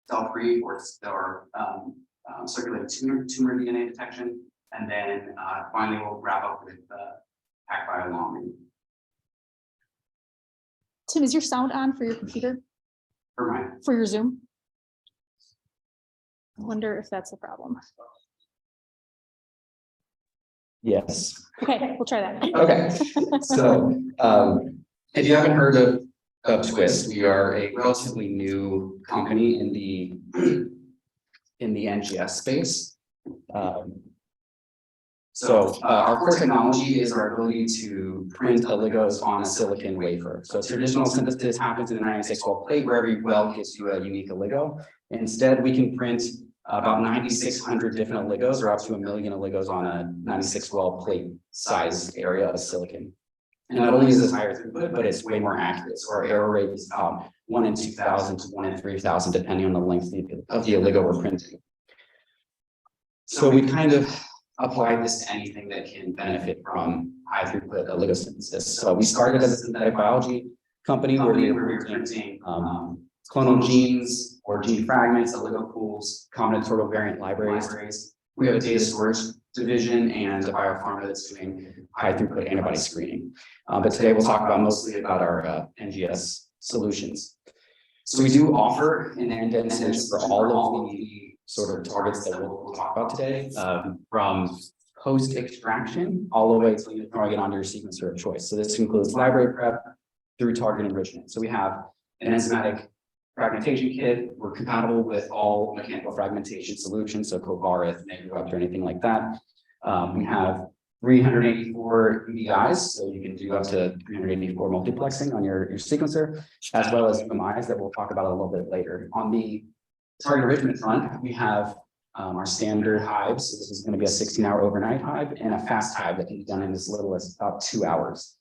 cell-free or circulating tumor DNA detection, and then finally we'll wrap up with PacBio long. Tim, is your sound on for your computer? For your Zoom? I wonder if that's a problem. Yes. Okay, we'll try that. Okay. So if you haven't heard of Twist, we are a relatively new company in the NGS space. Our core technology is our ability to print oligos on a silicon wafer. So traditional synthesis happens in a 96-well plate where every well gives you a unique oligo. Instead, we can print about 9,600 different oligos, or up to 1 million oligos on a 96-well plate size area of silicon. And not only is this higher throughput, but it's way more accurate. So our error rate is 1 in 2,000 to 1 in 3,000, depending on the length of the oligo we're printing. So we kind of apply this to anything that can benefit from high throughput oligosynthesis. So we started as a synthetic biology company where we were printing clonal genes or gene fragments, oligo pools, combinatorial variant libraries. We have a data storage division and a biopharma that's doing high throughput antibody screening. But today we'll talk mostly about our NGS solutions. So we do offer an end-to-end solution for all of the sort of targets that we'll talk about today, from post-extraction all the way to throwing it onto your sequencer of choice. So this includes library prep through target enrichment. So we have an enzymatic fragmentation kit. We're compatible with all mechanical fragmentation solutions, so Covarith, Megarupt, or anything like that. We have 384 UDIs, so you can do up to 384 multiplexing on your sequencer, as well as UMIs that we'll talk about a little bit later. On the target enrichment front, we have our standard hives. So this is going to be a 16-hour overnight hive and a fast hive that can be done in as little as about 2 hours.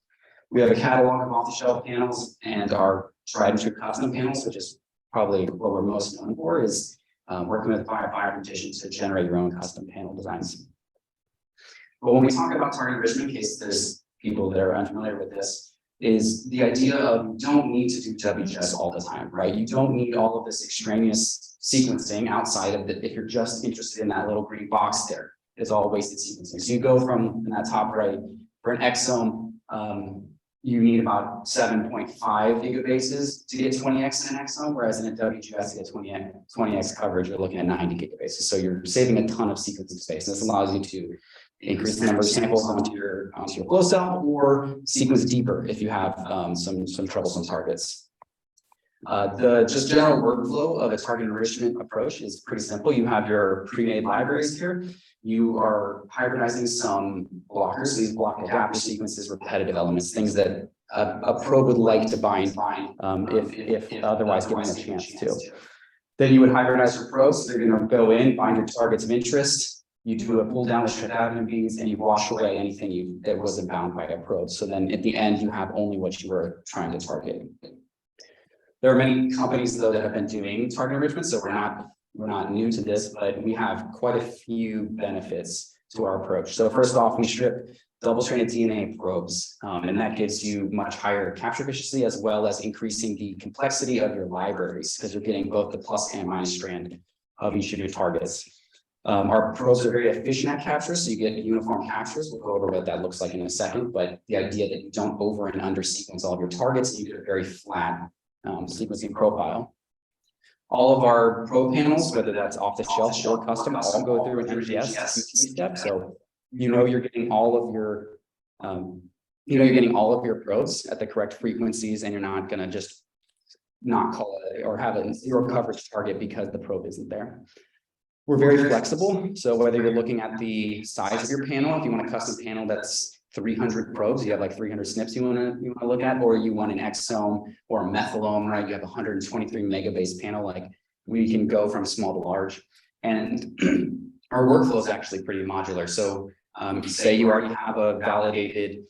We have a catalog of off-the-shelf panels and our tried and true custom panels, which is probably what we're most known for, is working with bioinformaticians to generate your own custom panel designs. But when we talk about target enrichment, in case there's people that are unfamiliar with this, is the idea of you don't need to do WGS all the time, right? You don't need all of this extraneous sequencing outside of if you're just interested in that little green box there. It's all wasted sequencing. So you go from, in that top right, for an exome, you need about 7.5 gigabases to get 20x in an exome, whereas in a WGS to get 20x coverage, you're looking at 90 gigabases. So you're saving a ton of sequencing space. This allows you to increase the number of samples onto your flow cell, or sequence deeper if you have some troublesome targets. The just general workflow of a target enrichment approach is pretty simple. You have your pre-made libraries here. You are hybridizing some blockers. These block adaptive sequences, repetitive elements, things that a probe would like to bind if otherwise given a chance to. Then you would hybridize your probes. They're going to go in, bind your targets of interest. You do a pull down the trifactor beads and you wash away anything that wasn't bound by a probe. So then at the end, you have only what you were trying to target. There are many companies though that have been doing target enrichment, so we're not new to this, but we have quite a few benefits to our approach. So first off, we strip double-stranded DNA probes, and that gives you much higher capture efficiency, as well as increasing the complexity of your libraries, because you're getting both the plus and minus strand of each of your targets. Our probes are very efficient at capture, so you get uniform captures. We'll go over what that looks like in a second, but the idea that you don't over and under sequence all of your targets, you get a very flat sequencing profile. All of our probe panels, whether that's off the shelf or custom, all go through an NGS QT step. So you're getting all of your probes at the correct frequencies, and you're not going to just not call it or have a zero coverage target because the probe isn't there. We're very flexible. So whether you're looking at the size of your panel, if you want a custom panel that's 300 probes, you have like 300 SNPs you want to look at, or you want an exome or a methylome, right? You have 123 megabase panel. Like, we can go from small to large, and our workflow is actually pretty modular. So say you already have a validated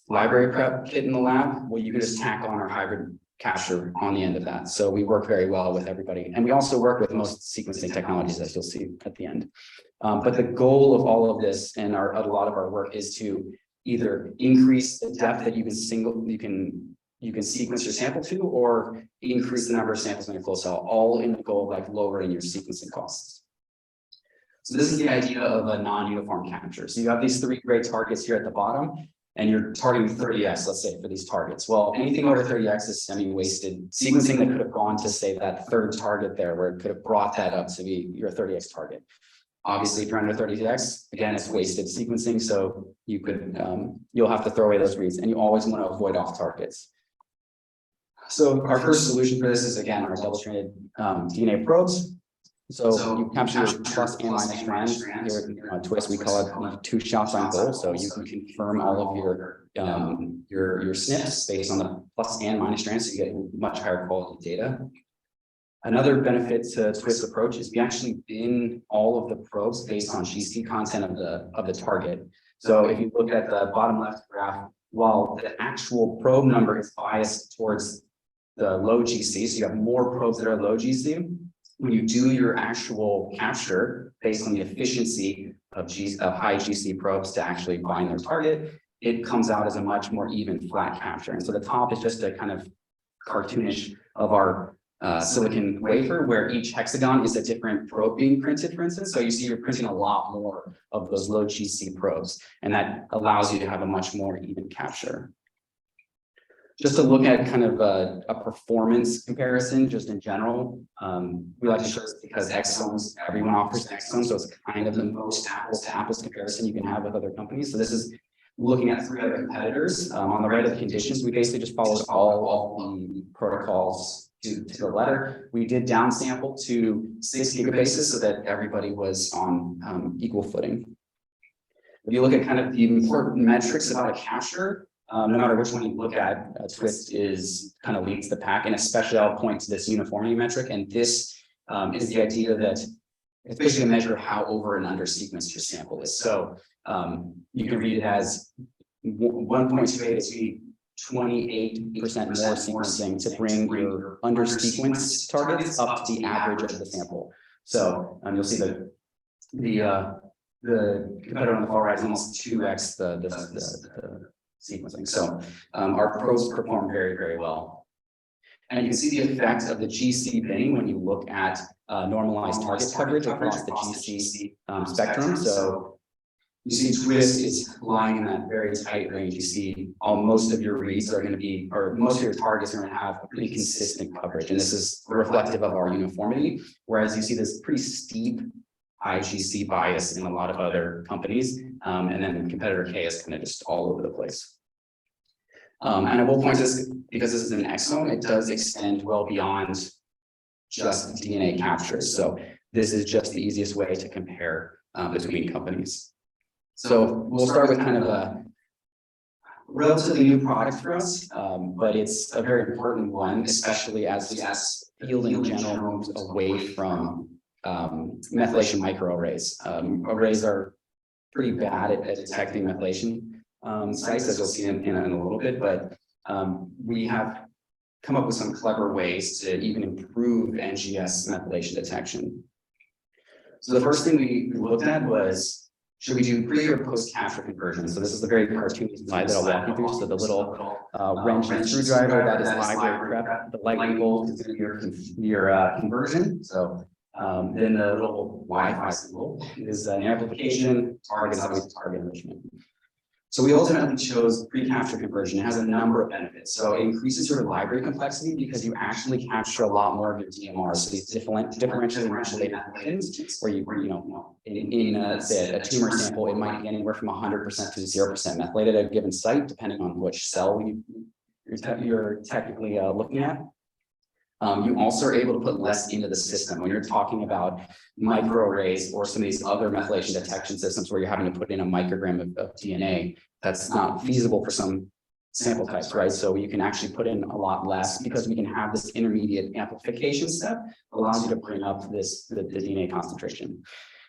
library prep kit in the lab, well, you can just tack on our hybrid capture on the end of that. So we work very well with everybody, and we also work with most sequencing technologies, as you'll see at the end. But the goal of all of this and a lot of our work is to either increase the depth that you can you can sequence your sample to, or increase the number of samples in your flow cell, all in the goal of like lowering your sequencing costs. So this is the idea of a non-uniform capture. So you have these three great targets here at the bottom, and you're targeting 30x, let's say, for these targets. Well, anything over 30x is semi-wasted sequencing that could have gone to, say, that third target there, where it could have brought that up to be your 30x target. Obviously, if you're under 30x, again, it's wasted sequencing, so you could, you'll have to throw away those reads, and you always want to avoid off targets. So our first solution for this is, again, our double-stranded DNA probes. So you capture your plus and minus strands. Here at Twist, we call it 2 shots on goal. So you can confirm all of your SNPs based on the plus and minus strands, so you get much higher quality data. Another benefit to Twist's approach is we actually bin all of the probes based on GC content of the target. So if you look at the bottom left graph, while the actual probe number is biased towards the low GC, so you have more probes that are low GC. When you do your actual capture based on the efficiency of high GC probes to actually bind their target, it comes out as a much more even flat capture. And so the top is just a kind of cartoonish of our silicon wafer, where each hexagon is a different probe being printed, for instance. So you see you're printing a lot more of those low GC probes, and that allows you to have a much more even capture. Just to look at kind of a performance comparison, just in general, we like to show this because exomes, everyone offers exomes, so it's kind of the most apples to apples comparison you can have with other companies. So this is looking at 3 other competitors. On the right of the conditions, we basically just followed all the protocols to the letter. We did downsample to 6 gigabases so that everybody was on equal footing. If you look at kind of the important metrics about a capture, no matter which one you look at, Twist kind of leads the pack, and especially I'll point to this uniformity metric. And this is the idea that it's basically a measure of how over and under sequenced your sample is. So you can read it as 1.28 is 28% more sequencing to bring your under sequenced targets up to the average of the sample. So you'll see that the competitor on the far right is almost 2x the sequencing. So our probes perform very, very well. And you can see the effect of the GC binning when you look at normalized target coverage across the GC spectrum. So you see Twist is lying in that very tight range. You see most of your reads are going to be, or most of your targets are going to have a pretty consistent coverage. And this is reflective of our uniformity. Whereas you see this pretty steep high GC bias in a lot of other companies. And then competitor K is kind of just all over the place. And I will point this, because this is an exome, it does extend well beyond just DNA captures. So this is just the easiest way to compare between companies. So we'll start with kind of a relatively new product for us, but it's a very important one, especially as the field in general moves away from methylation microarrays. Arrays are pretty bad at detecting methylation sites, as you'll see in a little bit, but we have come up with some clever ways to even improve NGS methylation detection. So the first thing we looked at was, should we do pre or post capture conversion? So this is a very cartoony slide that I'll walk you through. So the little wrench and screwdriver, that is library prep. The light bulb is going to be your conversion. So then the little Wi-Fi symbol is an amplification. Target is always target enrichment. So we ultimately chose pre-capture conversion. It has a number of benefits. So it increases your library complexity because you actually capture a lot more of your DMRs. So these differentially related things where in say a tumor sample, it might be anywhere from 100% to 0% methylated at a given site, depending on which cell you're technically looking at. You also are able to put less into the system when you're talking about microarrays or some of these other methylation detection systems where you're having to put in a microgram of DNA. That's not feasible for some sample types, right? So you can actually put in a lot less because we can have this intermediate amplification step allows you to bring up the DNA concentration.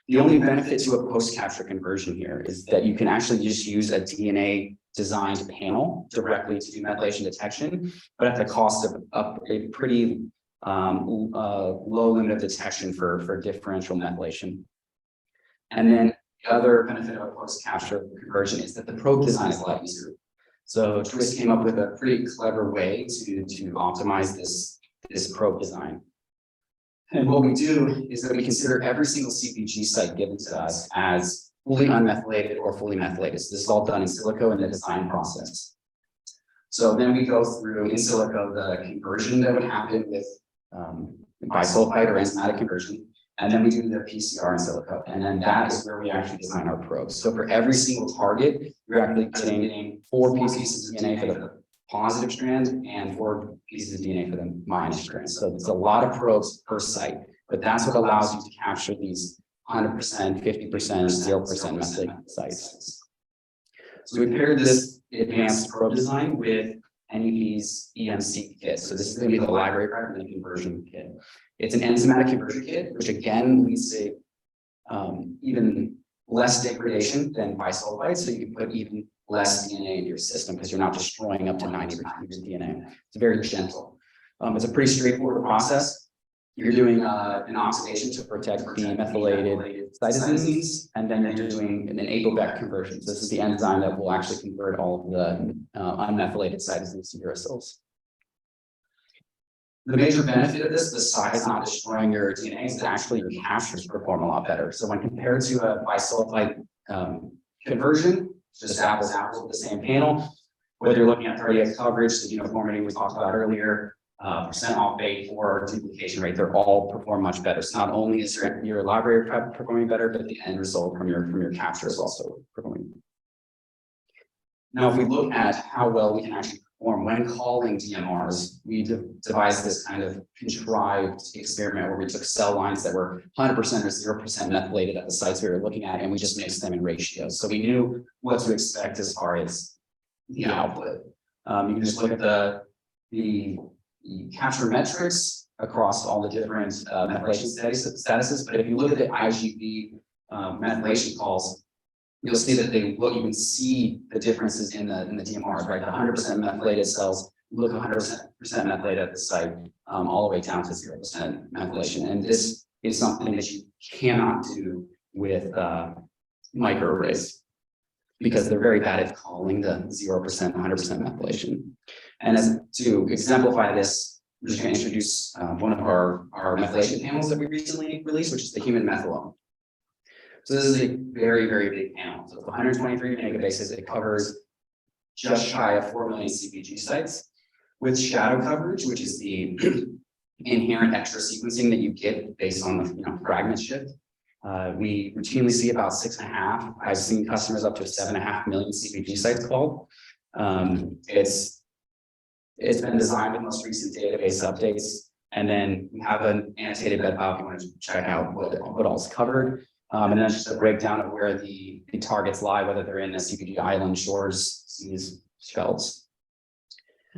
The only benefit to a post-capture conversion here is that you can actually just use a DNA designed panel directly to do methylation detection, but at the cost of a pretty low limit of detection for differential methylation. And then the other benefit of a post-capture conversion is that the probe design is a lot easier. So Twist came up with a pretty clever way to optimize this probe design. And what we do is that we consider every single CpG site given to us as fully unmethylated or fully methylated. So this is all done in silico in the design process. So then we go through in silico the conversion that would happen with bisulfite or enzymatic conversion. And then we do the PCR in silico. And then that is where we actually design our probes. So for every single target, you're actually getting 4 pieces of DNA for the positive strand and 4 pieces of DNA for the minus strand. So it's a lot of probes per site, but that's what allows you to capture these 100%, 50%, 0% methylated sites. So we paired this advanced probe design with NEP's EMC kit. So this is going to be the library prep and the conversion kit. It's an enzymatic conversion kit, which again leads to even less degradation than bisulfite. So you can put even less DNA into your system because you're not destroying up to 90% of your DNA. It's very gentle. It's a pretty straightforward process. You're doing an oxidation to protect the methylated cytosines, and then you're doing an ApoBec conversion. So this is the enzyme that will actually convert all of the unmethylated cytosines to uracils. The major benefit of this, besides not destroying your DNA, is that actually your captures perform a lot better. So when compared to a bisulfite conversion, just apples to apples with the same panel, whether you're looking at cardiac coverage, the uniformity we talked about earlier, percent off bait or duplication rate, they're all perform much better. So not only is your library prep performing better, but the end result from your capture is also performing. Now, if we look at how well we can actually perform when calling DMRs, we devised this kind of contrived experiment where we took cell lines that were 100% or 0% methylated at the sites we were looking at, and we just mixed them in ratios. So we knew what to expect as far as the output. You can just look at the capture metrics across all the different methylation statuses. But if you look at the IgV methylation calls, you'll see that you can see the differences in the DMRs, right? The 100% methylated cells look 100% methylated at the site, all the way down to 0% methylation. And this is something that you cannot do with microarrays because they're very bad at calling the 0%, 100% methylation. And as to exemplify this, we're just going to introduce one of our methylation panels that we recently released, which is the human methylome. So this is a very, very big panel. So it's 123 megabases. It covers just shy of 4 million CpG sites with shadow coverage, which is the inherent extra sequencing that you get based on the fragment shift. We routinely see about 6.5. I've seen customers up to 7.5 million CpG sites called. It's been designed with most recent database updates. And then we have an annotated bed file if you want to check out what all's covered. And then just a breakdown of where the targets lie, whether they're in the CpG island, shores, seas, shelves.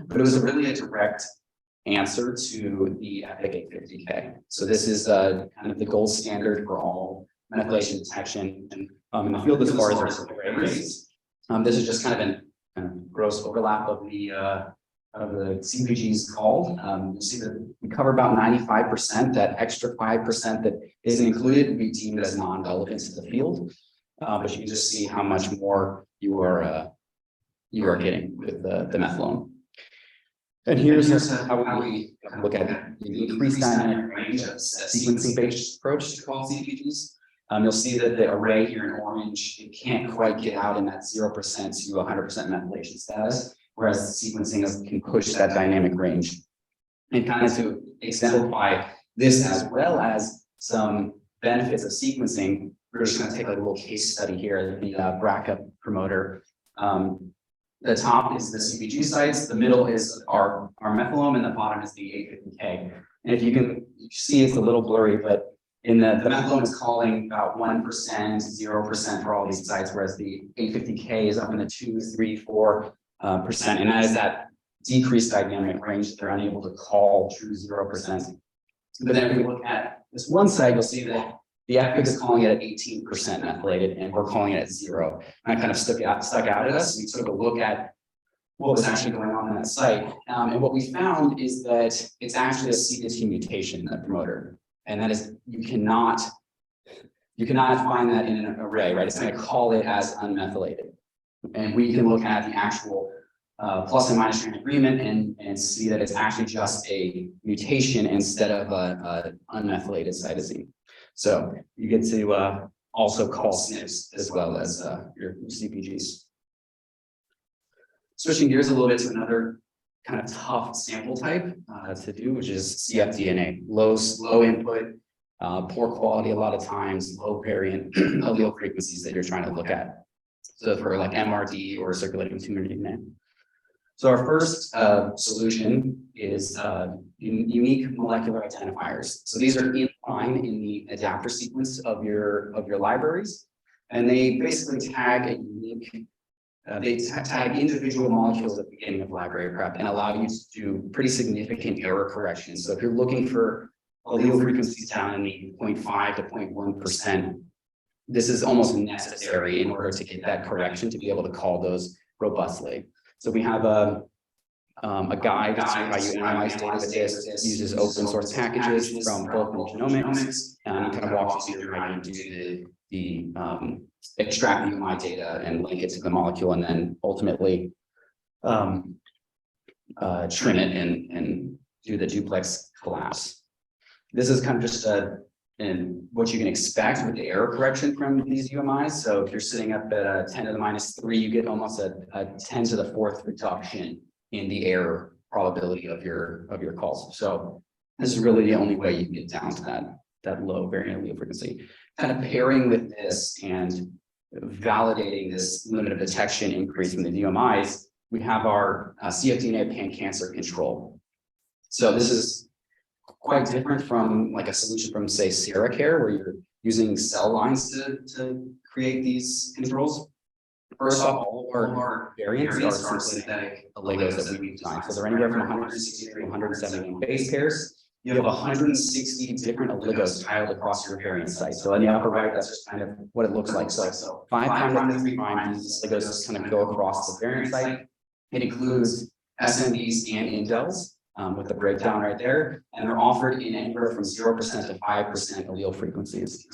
But it was really a direct answer to the EPIC 850K. So this is kind of the gold standard for all methylation detection in the field as far as arrays. This is just kind of a gross overlap of the CpGs called. You'll see that we cover about 95%. That extra 5% that isn't included we deem it as non-relevant to the field. But you can just see how much more you are getting with the methylome. And here's how we look at the increased dynamic range of sequencing-based approach to call CpGs. You'll see that the array here in orange, it can't quite get out in that 0% to 100% methylation status, whereas sequencing can push that dynamic range. And kind of to exemplify this as well as some benefits of sequencing, we're just going to take a little case study here, the BRCA promoter. The top is the CpG sites, the middle is our methylome, and the bottom is the 850K. And if you can see, it's a little blurry, but in the methylome is calling about 1%, 0% for all these sites, whereas the 850K is up in the 2, 3, 4%. And that is that decreased dynamic range that they're unable to call true 0%. But then if we look at this one side, you'll see that the EPIC is calling it at 18% methylated, and we're calling it at 0. And that kind of stuck out at us. We took a look at what was actually going on that site. And what we found is that it's actually a C2 mutation in the promoter. And that is, you cannot find that in an array, right? It's going to call it as unmethylated. And we can look at the actual plus and minus strand agreement and see that it's actually just a mutation instead of a unmethylated cytosine. So you get to also call SNPs as well as your CPGs. Switching gears a little bit to another kind of tough sample type to do, which is cfDNA. Low input, poor quality a lot of times, low variant allele frequencies that you're trying to look at. So for like MRD or circulating tumor DNA. So our first solution is unique molecular identifiers. So these are in line in the adapter sequence of your libraries, and they basically tag a unique. They tag individual molecules at the beginning of library prep and allow you to do pretty significant error correction. So if you're looking for allele frequencies down in the 0.5 to 0.1%, this is almost necessary in order to get that correction to be able to call those robustly. So we have a guide to how you analyze data with this. It uses open source packages from Pharmacogenomics, and it kind of walks you through how you do the extract the UMI data and link it to the molecule, and then ultimately trim it and do the duplex collapse. This is kind of just and what you can expect with the error correction from these UMIs. So if you're sitting up at a 10 to the -3, you get almost a 10 to the 4th reduction in the error probability of your calls. So this is really the only way you can get down to that low variant allele frequency. Kind of pairing with this and validating this limit of detection increase in the UMIs, we have our cfDNA pan-cancer control. So this is quite different from like a solution from, say, SeraCare, where you're using cell lines to create these controls. First off, all of our variants are synthetic oligos that we've designed. So they're anywhere from 160 to 171 base pairs. You have 160 different oligos tiled across your variant site. So in the upper right, that's just kind of what it looks like. So 5' to 3' these oligos just kind of go across the variant site. It includes SNVs and indels. With the breakdown right there, and they're offered in anywhere from 0% to 5% allele frequencies.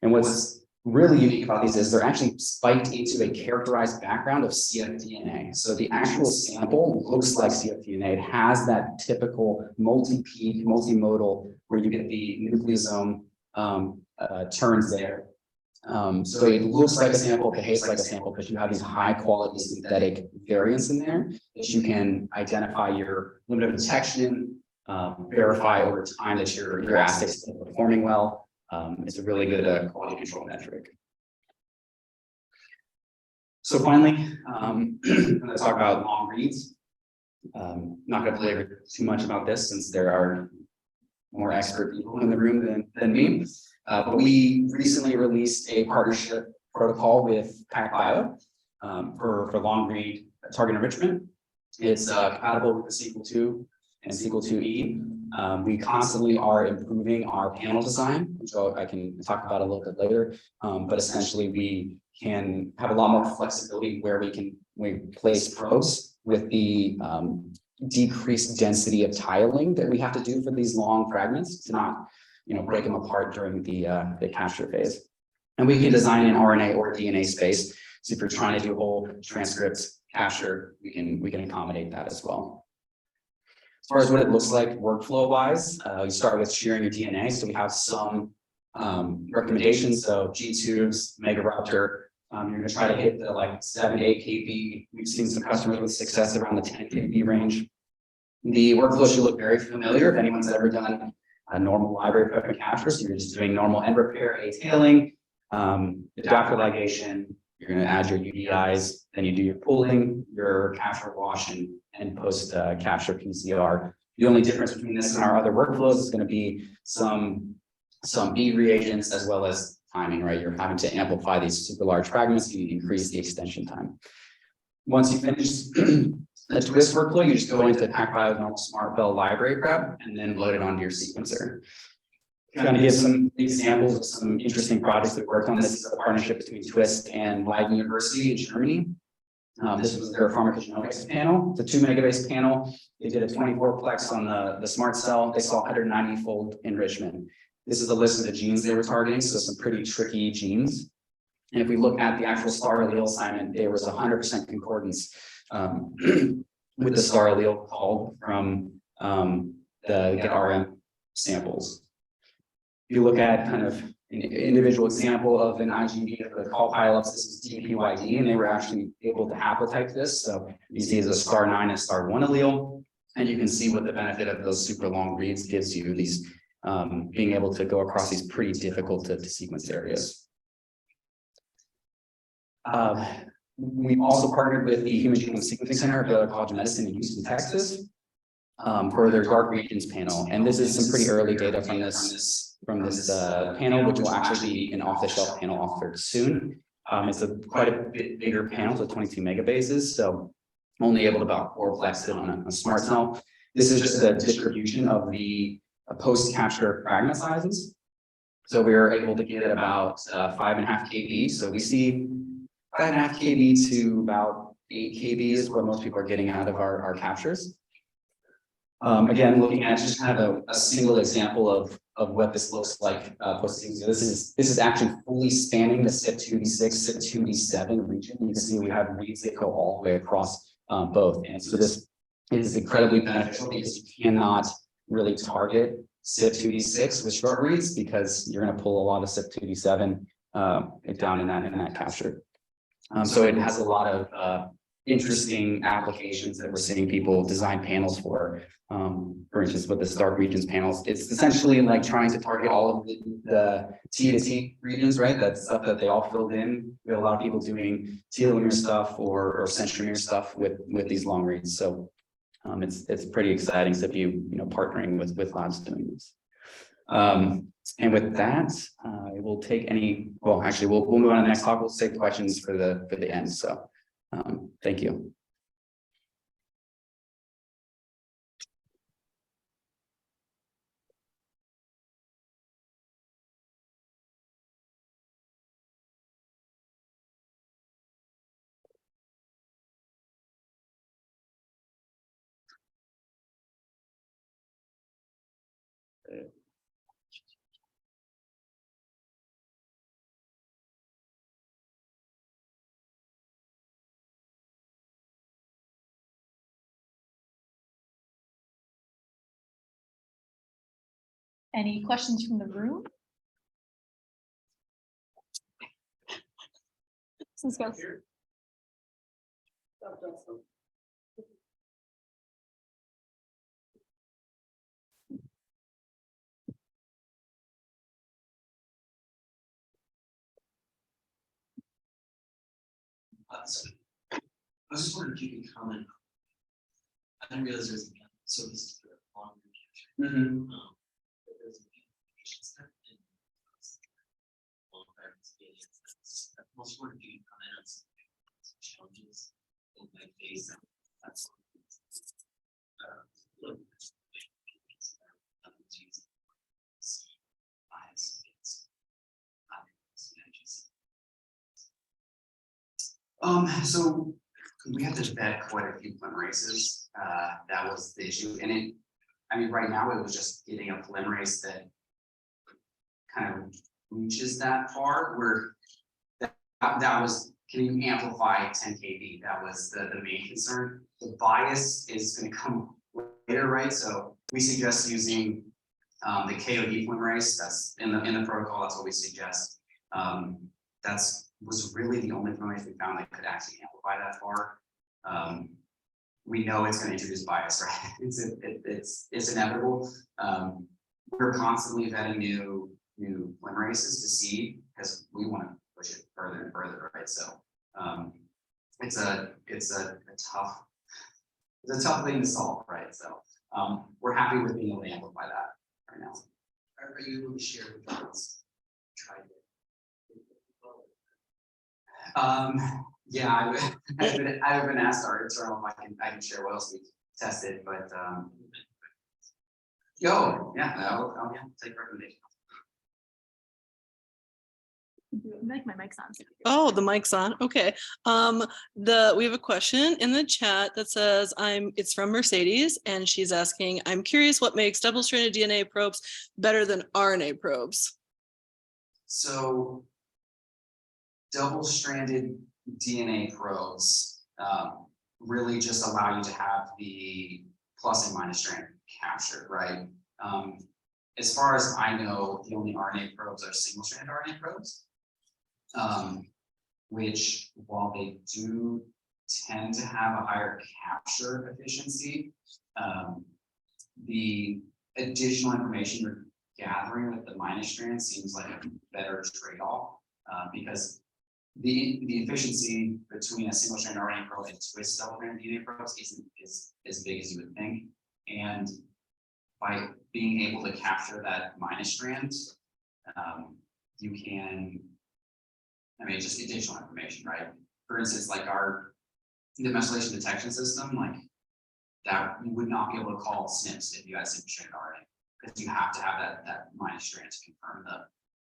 And what's really unique about these is they're actually spiked into a characterized background of cfDNA. So the actual sample looks like cfDNA. It has that typical multi-peak, multimodal, where you get the nucleosome turns there. So it looks like a sample, behaves like a sample, because you have these high quality synthetic variants in there that you can identify your limit of detection, verify over time that your assays are performing well. It's a really good quality control metric. So finally, I'm going to talk about long reads. Not going to belabor too much about this since there are more expert people in the room than me. But we recently released a partnership protocol with PacBio for long read target enrichment. It's compatible with the Sequel II and Sequel IIe. We constantly are improving our panel design, which I can talk about a little bit later. But essentially, we can have a lot more flexibility where we place probes with the decreased density of tiling that we have to do for these long fragments to not break them apart during the capture phase. And we can design an RNA or DNA space. So if you're trying to do whole transcripts capture, we can accommodate that as well. As far as what it looks like workflow wise, you start with shearing your DNA. So we have some recommendations. So G-tubes, Megaraptor, you're going to try to hit the like 7 to 8 kb. We've seen some customers with success around the 10 kb range. The workflow should look very familiar if anyone's ever done a normal library prep and capture. So you're just doing normal end repair, A-tailing, adapter ligation. You're going to add your UDIs, then you do your pooling, your capture wash, and post capture PCR. The only difference between this and our other workflows is going to be some bead reagents as well as timing, right? You're having to amplify these super large fragments, you increase the extension time. Once you finish the twist workflow, you just go into PacBio's normal SmartBell library prep and then load it onto your sequencer. Kind of give some examples of some interesting projects that worked on. This is a partnership between Twist and Leiden University in Germany. This was their Pharmacogenomics panel. It's a 2 megabase panel. They did a 24-plex on the smart cell. They saw 190-fold enrichment. This is a list of the genes they were targeting, so some pretty tricky genes. And if we look at the actual star allele assignment, there was 100% concordance with the star allele called from the GetRM samples. If you look at kind of an individual example of an IgG of the call pileups, this is TPYD, and they were actually able to haplotype this. So you see as a star 9 and star 1 allele, and you can see what the benefit of those super long reads gives you, these being able to go across these pretty difficult to sequence areas. We've also partnered with the Human Genome Sequencing Center at the College of Medicine in Houston, Texas, for their dark regions panel. And this is some pretty early data from this panel, which will actually be an off-the-shelf panel offered soon. It's quite a bit bigger panel, so 22 megabases, so only able to about 4-plex it on a smart cell. This is just the distribution of the post-capture fragment sizes. So we were able to get about 5.5 kb. So we see 5.5 kb to about 8 kb is what most people are getting out of our captures. Again, looking at just kind of a single example of what this looks like post-sequencing. This is actually fully spanning the CYP2D6, CYP2D7 region. You can see we have reads that go all the way across both. And so this is incredibly beneficial because you cannot really target CYP2D6 with short reads because you're going to pull a lot of CYP2D7 down in that capture. So it has a lot of interesting applications that we're seeing people design panels for instance, with the Stark regions panels. It's essentially like trying to target all of the T to T regions, right? That's stuff that they all filled in. We have a lot of people doing telomere stuff or centromere stuff with these long reads. So it's pretty exciting to be partnering with labs doing this. And with that, we'll take any. Well, actually, we'll move on to the next talk. We'll take questions for the end. So, thank you. Any questions from the room? Let's go. So I was just wondering if you could comment. I didn't realize there was a so this is for long capture. There's a patient step in long experience. I was wondering if you could comment on some challenges in my face. That's So we had to vet quite a few polymerases. That was the issue. And right now it was just getting a polymerase that kind of reaches that far where that was, can you amplify 10 kb? That was the main concern. The bias is going to come later, right? So we suggest using the KOD polymerase. That's in the protocol. That's what we suggest. Was really the only polymerase we found that could actually amplify that far. We know it's going to introduce bias, right? It's inevitable. We're constantly vetting new polymerases to see because we want to push it further and further, right? So it's a tough thing to solve, right? So we're happy with being able to amplify that right now. are you able to share with us? Tried it. Yeah, I've been asked our internal if I can share what else we tested, but I'll take recommendations. Like my mic's on. Oh, the mic's on. Okay. We have a question in the chat that says it's from Mercedes and she's asking, I'm curious what makes double-stranded DNA probes better than RNA probes? So double-stranded DNA probes, really just allow you to have the plus and minus strand captured, right? As far as I know, the only RNA probes are single strand RNA probes. Which while they do tend to have a higher capture efficiency, the additional information you're gathering with the minus strand seems like a better trade-off, because the efficiency between a single strand RNA probe and twist double-strand DNA probes isn't as big as you would think. And by being able to capture that minus strand, you can, I mean, just additional information, right? For instance, like the methylation detection system, like that, you would not be able to call SNPs if you had single strand RNA, because you have to have that minus strand to confirm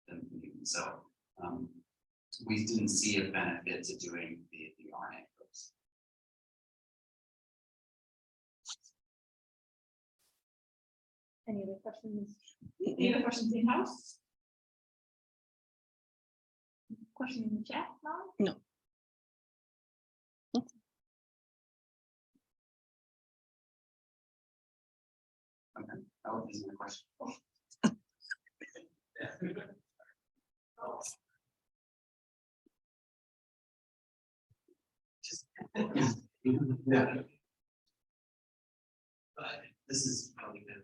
the mutant. So we didn't see a benefit to doing the RNA probes. Any other questions? Any other questions in-house? Question in the chat, Mom? Oh, is there a question? Yeah. But this is probably been a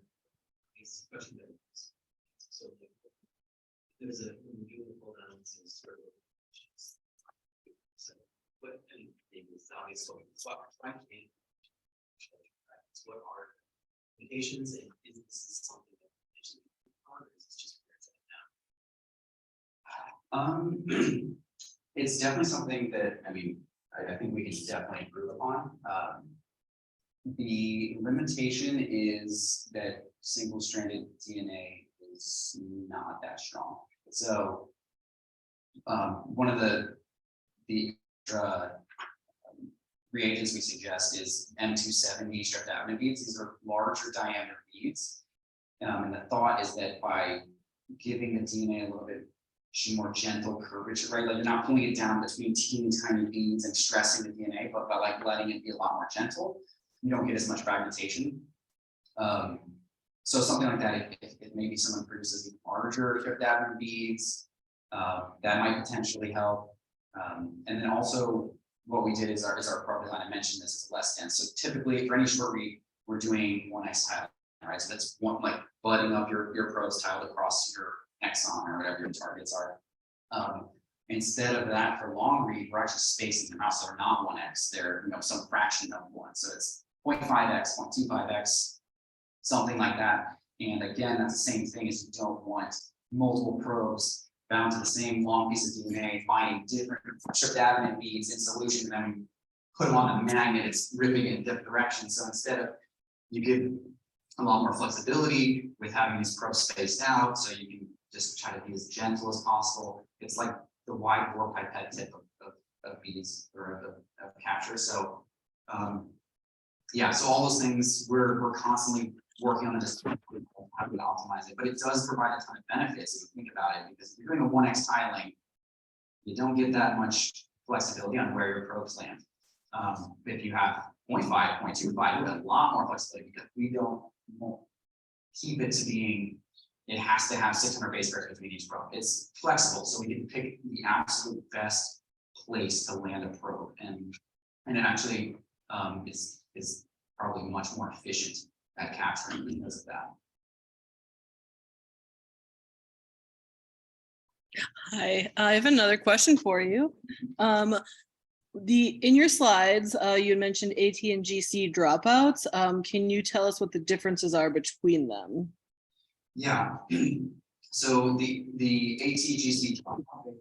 question that is so there's a when you do the pull down sort of so what anything is obviously what are implications, and is this something that potentially or is this just where it's at now? It's definitely something that, I mean, I think we can definitely improve upon. The limitation is that single-stranded DNA is not that strong. So one of the reagents we suggest is M270 streptavidin beads. These are larger diameter beads. And the thought is that by giving the DNA a little bit more gentle curvature, right? Like you're not pulling it down between teeny tiny beads and stressing the DNA, but by like letting it be a lot more gentle, you don't get as much fragmentation. So something like that, if maybe someone produces larger streptavidin beads, that might potentially help. And then also what we did is our probe design, I mentioned this, is less dense. So typically for any short read, we're doing 1x tiling, right? So that's one, like butting up your probes tiled across your exon or whatever your targets are. Instead of that, for long read, we're actually spacing them out, so they're not 1x, they're some fraction of one. So it's 0.5x, 0.25x, something like that. And again, that's the same thing as you don't want multiple probes bound to the same long piece of DNA, finding different streptavidin beads in solution, and then we put them on a magnet, it's ripping in different directions. So instead of, you give a lot more flexibility with having these probes spaced out, so you can just try to be as gentle as possible. It's like the wide bore pipette tip of beads or of capture. So yeah, so all those things we're constantly working on this, how to optimize it, but it does provide a ton of benefits if you think about it, because if you're doing a 1x tiling, you don't get that much flexibility on where your probes land. If you have 0.5, 0.25, you have a lot more flexibility, because we won't keep it to being, it has to have 600 base pairs between each probe. It's flexible, so we can pick the absolute best place to land a probe, and it actually is probably much more efficient at capturing because of that. Hi, I have another question for you. In your slides, you had mentioned AT and GC dropouts. Can you tell us what the differences are between them? Yeah. So the AT-GC dropout.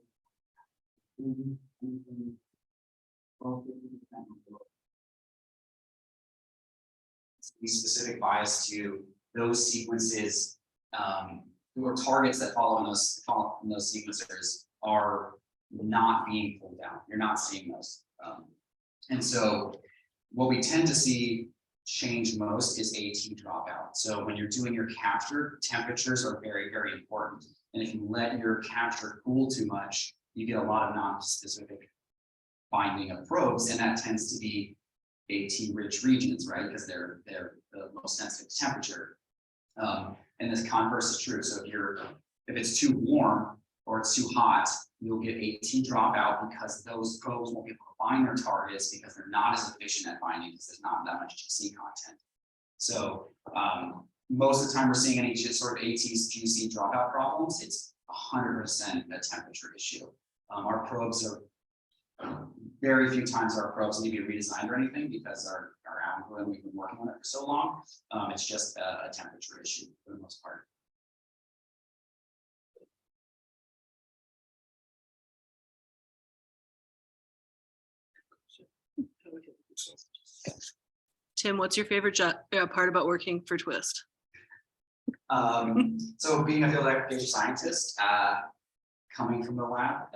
Be specific bias to those sequences or targets that follow in those sequencers are not being pulled down. You're not seeing those. And so what we tend to see change most is AT dropout. So when you're doing your capture, temperatures are very, very important. And if you let your capture cool too much, you get a lot of non-specific binding of probes, and that tends to be AT rich regions, right? Because they're the most sensitive to temperature. And this converse is true. So if it's too warm or it's too hot, you'll get AT dropout because those probes won't be able to find their targets because they're not as efficient at finding because there's not that much GC content. So most of the time we're seeing any sort of AT's GC dropout problems, it's 100% a temperature issue. Our probes are very few times our probes need to be redesigned or anything because our algorithm, we've been working on it for so long. It's just a temperature issue for the most part. Tim, what's your favorite part about working for Twist? So being a field application scientist, coming from the lab,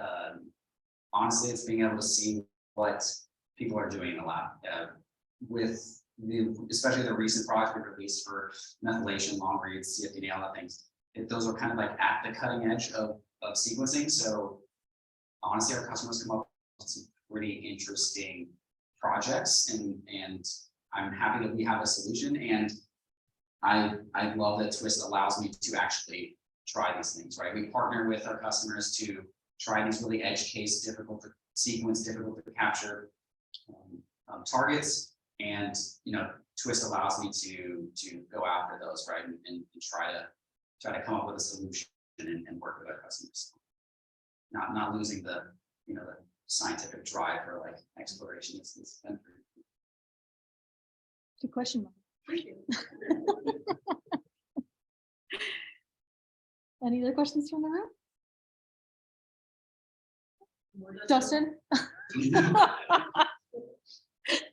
honestly, it's being able to see what people are doing in the lab. With especially the recent products we released for methylation, long reads, CFDNA, all that things. Those are kind of like at the cutting edge of sequencing. So honestly, our customers come up with some pretty interesting projects, and I'm happy that we have a solution. And I love that Twist allows me to actually try these things, right? We partner with our customers to try these really edge case, difficult to sequence, difficult to capture targets. And, Twist allows me to go after those, right? And try to come up with a solution and work with our customers. Not losing the scientific drive for like exploration. It's been pretty cool. Good question. Thank you. Any other questions from the room? Justin?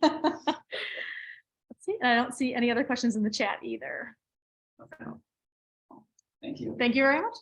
Let's see, and I don't see any other questions in the chat either. Okay. Thank you. Thank you very much.